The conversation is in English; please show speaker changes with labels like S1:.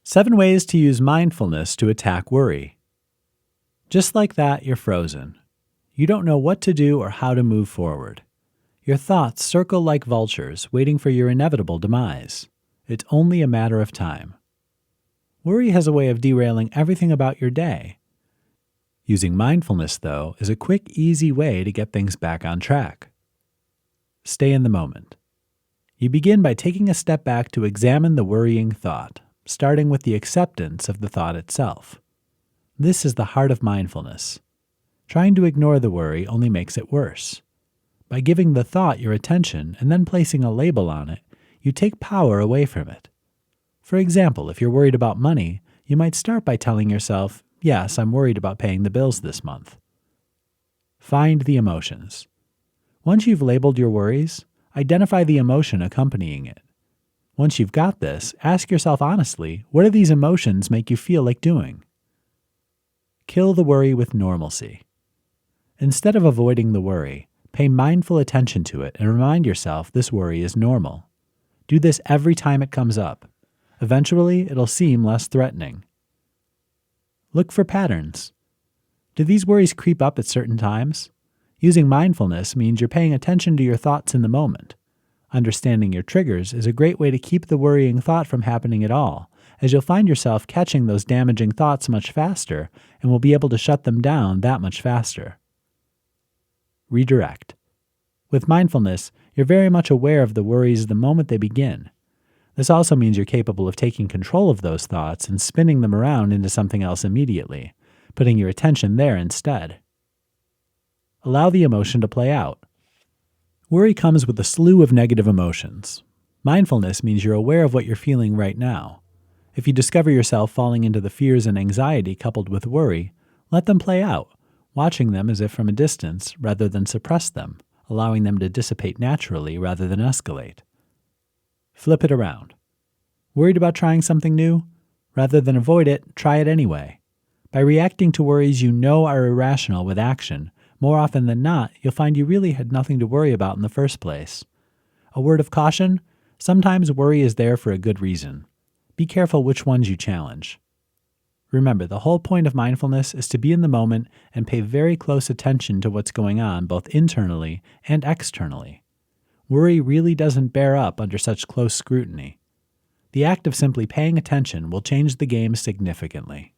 S1: 7 ways to use mindfulness to attack worry. Just like that, you're frozen. You don't know what to do or how to move forward. Your thoughts circle like vultures, waiting for your inevitable demise. It's only a matter of time. Worry has a way of derailing everything about your day. Using mindfulness, though, is a quick, easy way to get things back on track. Stay in the moment. You begin by taking a step back to examine the worrying thought, starting with the acceptance of the thought itself. This is the heart of mindfulness. Trying to ignore the worry only makes it worse. By giving the thought your attention and then placing a label on it, you take power away from it. For example, if you're worried about money, you might start by telling yourself, "Yes, I'm worried about paying the bills this month." Find the emotions. Once you've labeled your worries, identify the emotion accompanying it. Once you've got this, ask yourself honestly, what do these emotions make you feel like doing? Kill the worry with normalcy. Instead of avoiding the worry, pay mindful attention to it and remind yourself this worry is normal. Do this every time it comes up. Eventually, it'll seem less threatening. Look for patterns. Do these worries creep up at certain times? Using mindfulness means you're paying attention to your thoughts in the moment. Understanding your triggers is a great way to keep the worrying thought from happening at all, as you'll find yourself catching those damaging thoughts much faster and will be able to shut them down that much faster. Redirect. With mindfulness, you're very much aware of the worries the moment they begin. This also means you're capable of taking control of those thoughts and spinning them around into something else immediately, putting your attention there instead. Allow the emotion to play out. Worry comes with a slew of negative emotions. Mindfulness means you're aware of what you're feeling right now. If you discover yourself falling into the fears and anxiety coupled with worry, let them play out, watching them as if from a distance rather than suppress them, allowing them to dissipate naturally rather than escalate. Flip it around. Worried about trying something new? Rather than avoid it, try it anyway. By reacting to worries you know are irrational with action, more often than not, you'll find you really had nothing to worry about in the first place. A word of caution: sometimes worry is there for a good reason. Be careful which ones you challenge. Remember, the whole point of mindfulness is to be in the moment and pay very close attention to what's going on both internally and externally. Worry really doesn't bear up under such close scrutiny. The act of simply paying attention will change the game significantly.